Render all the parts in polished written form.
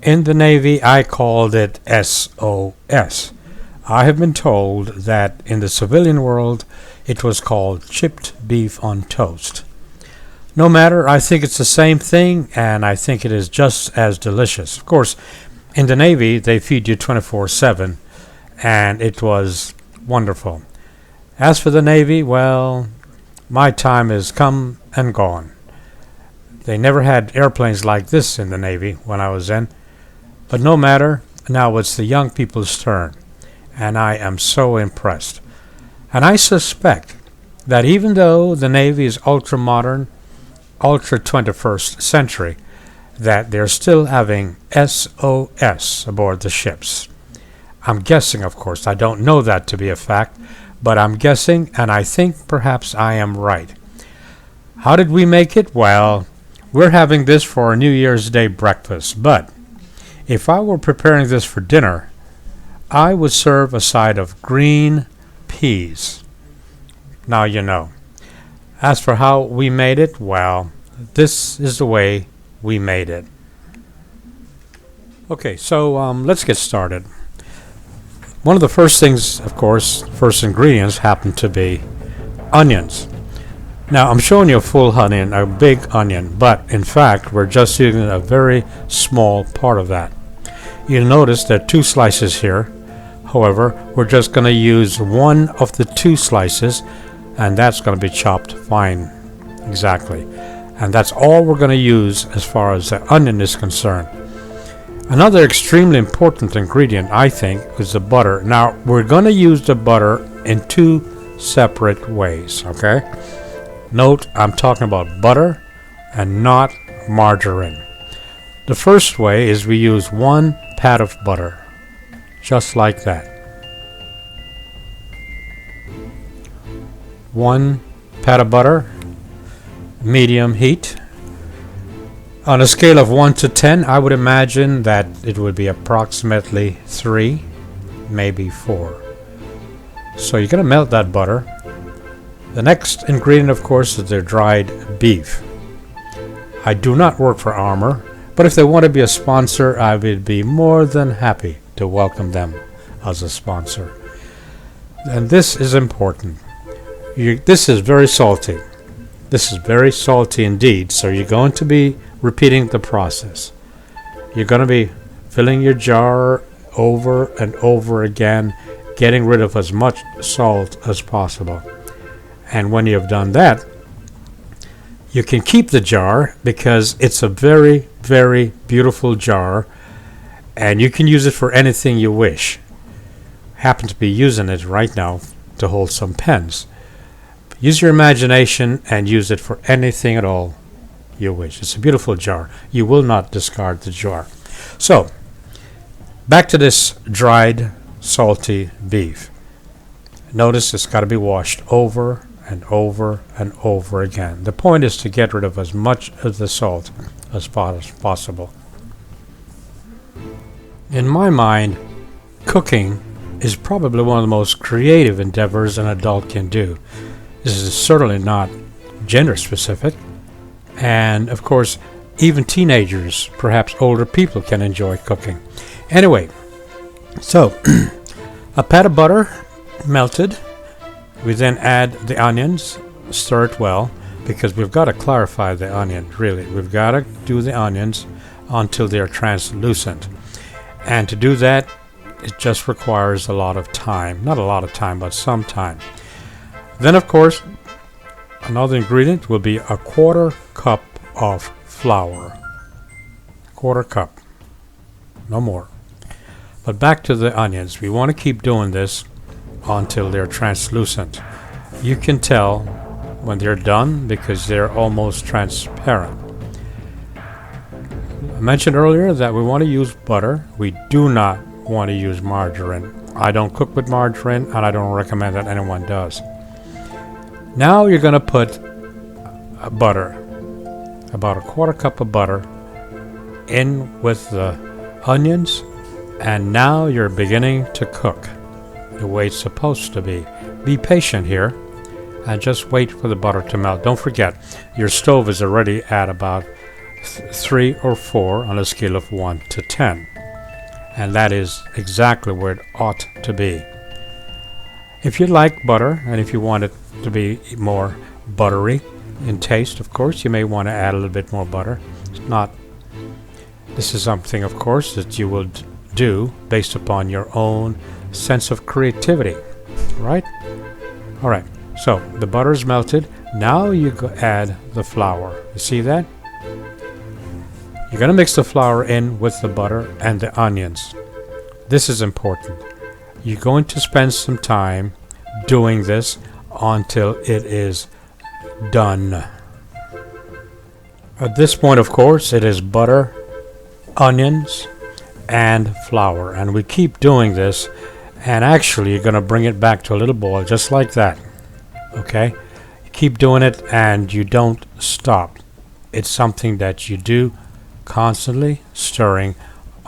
In the Navy, I called it SOS. I have been told that in the civilian world, it was called chipped beef on toast. No matter, I think it's the same thing, and I think it is just as delicious. Of course, in the Navy, they feed you 24/7, and it was wonderful. As for the Navy, well, my time has come and gone. They never had airplanes like this in the Navy when I was in. But no matter, now it's the young people's turn, and I am so impressed. And I suspect that even though the Navy is ultra-modern, ultra-21st century, that they're still having SOS aboard the ships. I'm guessing, of course. I don't know that to be a fact, but I'm guessing, and I think perhaps I am right. How did we make it? Well, we're having this for our New Year's Day breakfast, but if I were preparing this for dinner, I would serve a side of green peas. Now you know. As for how we made it, well, this is the way we made it. Okay, so let's get started. One of the first things, of course, first ingredients happen to be onions. Now, I'm showing you a full onion, a big onion, but in fact, we're just using a very small part of that. You'll notice there are 2 slices here. However, we're just going to use one of the 2 slices, and that's going to be chopped fine. Exactly. And that's all we're going to use as far as the onion is concerned. Another extremely important ingredient, I think, is the butter. Now, we're going to use the butter in 2 separate ways, okay? Note, I'm talking about butter and not margarine. The first way is we use 1 pat of butter, just like that. 1 pat of butter, medium heat. On a scale of 1 to 10, I would imagine that it would be approximately 3, maybe 4. So you're going to melt that butter. The next ingredient, of course, is their dried beef. I do not work for Armour, but if they want to be a sponsor, I would be more than happy to welcome them as a sponsor. And this is important. This is very salty. This is very salty indeed, so you're going to be repeating the process. You're going to be filling your jar over and over again, getting rid of as much salt as possible. And when you have done that, you can keep the jar because it's a very, very beautiful jar, and you can use it for anything you wish. Happen to be using it right now to hold some pens. Use your imagination and use it for anything at all you wish. It's a beautiful jar. You will not discard the jar. So, back to this dried, salty beef. Notice it's got to be washed over and over and over again. The point is to get rid of as much of the salt as possible. In my mind, cooking is probably one of the most creative endeavors an adult can do. This is certainly not gender specific, and of course even teenagers, perhaps older people, can enjoy cooking. Anyway, so a pat of butter melted. We then add the onions, stir it well, because we've got to clarify the onion, really. We've got to do the onions until they're translucent. And to do that, it just requires a lot of time. Not a lot of time, but some time. Then, of course, another ingredient will be a 1/4 cup of flour. 1/4 cup. No more. But back to the onions. We want to keep doing this until they're translucent. You can tell when they're done because they're almost transparent. I mentioned earlier that we want to use butter. We do not want to use margarine. I don't cook with margarine, and I don't recommend that anyone does. Now you're going to put butter, about a 1/4 cup of butter, in with the onions, and now you're beginning to cook the way it's supposed to be. Be patient here and just wait for the butter to melt. Don't forget, your stove is already at about 3 or 4 on a scale of 1 to 10. And that is exactly where it ought to be. If you like butter, and if you want it to be more buttery in taste, of course, you may want to add a little bit more butter. This is something, of course, that you will do based upon your own sense of creativity, right? All right, so the butter is melted. Now you add the flour. You see that? You're going to mix the flour in with the butter and the onions. This is important. You're going to spend some time doing this until it is done. At this point, of course, it is butter, onions, and flour. And we keep doing this, and actually you're going to bring it back to a little boil just like that. Okay? You keep doing it and you don't stop. It's something that you do constantly, stirring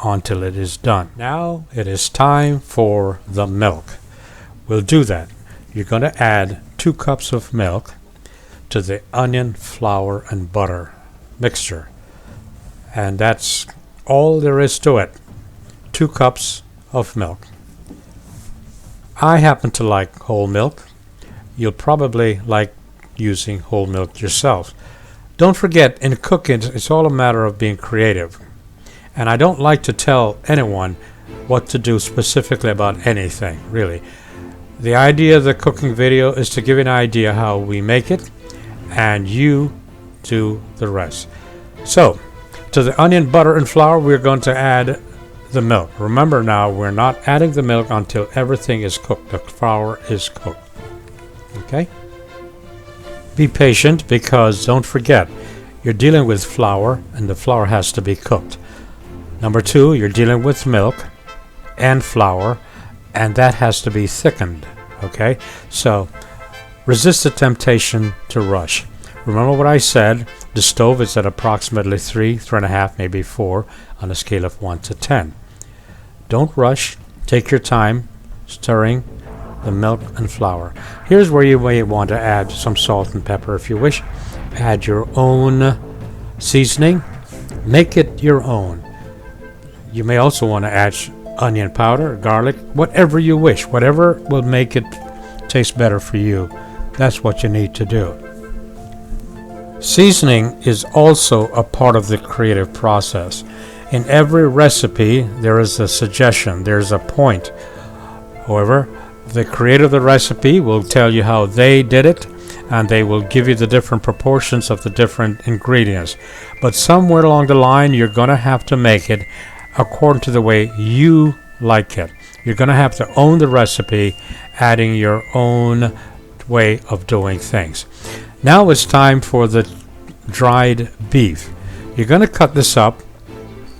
until it is done. Now it is time for the milk. We'll do that. You're going to add 2 cups of milk to the onion, flour, and butter mixture. And that's all there is to it. 2 cups of milk. I happen to like whole milk. You'll probably like using whole milk yourself. Don't forget, in cooking, it's all a matter of being creative. And I don't like to tell anyone what to do specifically about anything, really. The idea of the cooking video is to give you an idea how we make it, and you do the rest. So, to the onion, butter, and flour, we're going to add the milk. Remember now, we're not adding the milk until everything is cooked. The flour is cooked. Okay? Be patient, because don't forget, you're dealing with flour, and the flour has to be cooked. Number 2, you're dealing with milk and flour, and that has to be thickened. Okay? So, resist the temptation to rush. Remember what I said, the stove is at approximately 3, 3.5, maybe 4 on a scale of 1 to 10. Don't rush. Take your time stirring the milk and flour. Here's where you may want to add some salt and pepper if you wish. Add your own seasoning. Make it your own. You may also want to add onion powder, garlic, whatever you wish. Whatever will make it taste better for you. That's what you need to do. Seasoning is also a part of the creative process. In every recipe, there is a suggestion, there's a point. However, the creator of the recipe will tell you how they did it, and they will give you the different proportions of the different ingredients. But somewhere along the line, you're going to have to make it according to the way you like it. You're going to have to own the recipe, adding your own way of doing things. Now it's time for the dried beef. You're going to cut this up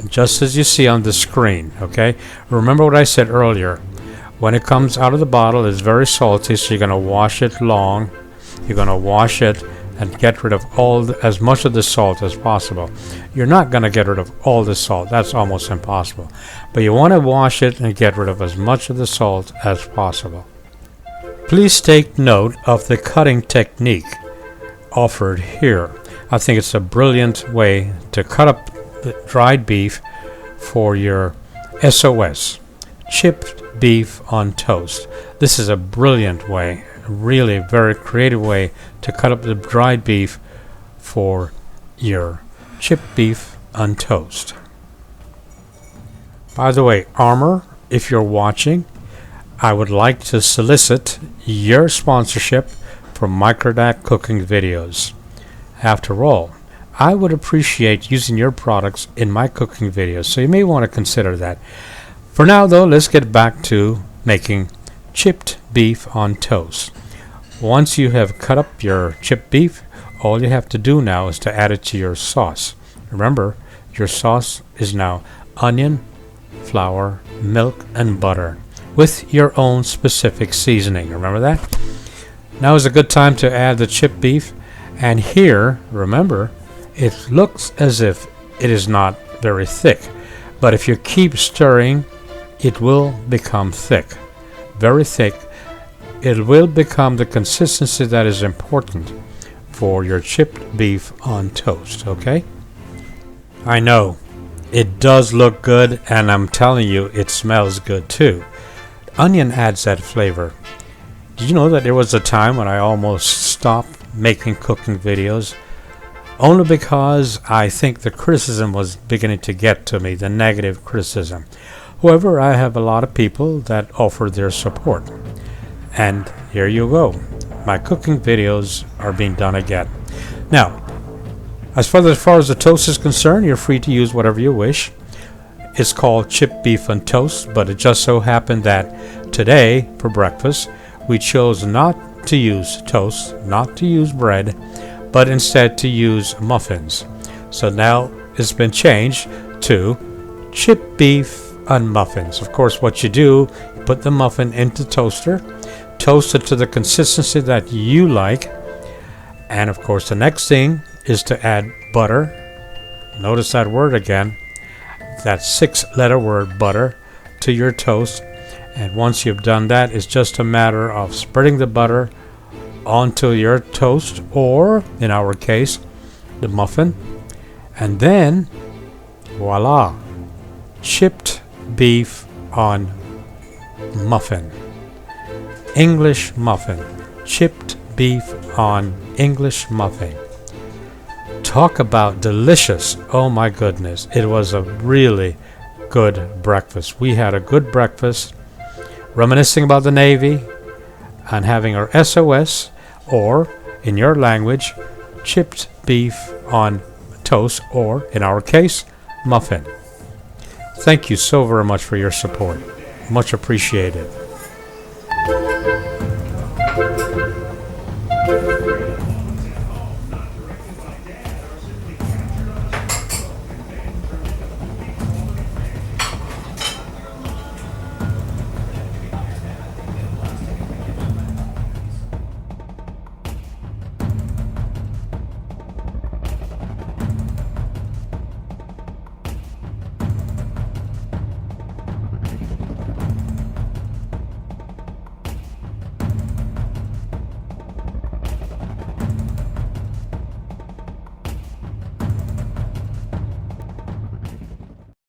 just as you see on the screen, okay? Remember what I said earlier. When it comes out of the bottle, it's very salty, so you're going to wash it long. You're going to wash it and get rid of as much of the salt as possible. You're not going to get rid of all the salt. That's almost impossible. But you want to wash it and get rid of as much of the salt as possible. Please take note of the cutting technique offered here. I think it's a brilliant way to cut up the dried beef for your SOS, chipped beef on toast. This is a brilliant way, really very creative way to cut up the dried beef for your chipped beef on toast. By the way, Armor, if you're watching, I would like to solicit your sponsorship for Microdac cooking videos. After all, I would appreciate using your products in my cooking videos, so you may want to consider that. For now, though, let's get back to making chipped beef on toast. Once you have cut up your chipped beef, all you have to do now is to add it to your sauce. Remember, your sauce is now onion, flour, milk, and butter with your own specific seasoning. Remember that? Now is a good time to add the chipped beef. And here, remember, it looks as if it is not very thick. But if you keep stirring, it will become thick. Very thick. It will become the consistency that is important for your chipped beef on toast, okay? I know. It does look good, and I'm telling you, it smells good too. Onion adds that flavor. Did you know that there was a time when I almost stopped making cooking videos? Only because I think the criticism was beginning to get to me, the negative criticism. However, I have a lot of people that offer their support. And here you go. My cooking videos are being done again. Now, as far as the toast is concerned, you're free to use whatever you wish. It's called chipped beef on toast, but it just so happened that today, for breakfast, we chose not to use toast, not to use bread, but instead to use muffins. So now it's been changed to chipped beef on muffins. Of course, what you do, you put the muffin into the toaster, toast it to the consistency that you like, and of course the next thing is to add butter. Notice that word again, that 6-letter word, butter, to your toast. And once you've done that, it's just a matter of spreading the butter onto your toast, or in our case, the muffin, and then voila, chipped beef on muffin. English muffin. Chipped beef on English muffin. Talk about delicious. Oh my goodness. It was a really good breakfast. We had a good breakfast, reminiscing about the Navy and having our SOS, or in your language, chipped beef on toast, or in our case, muffin. Thank you so very much for your support. Much appreciated.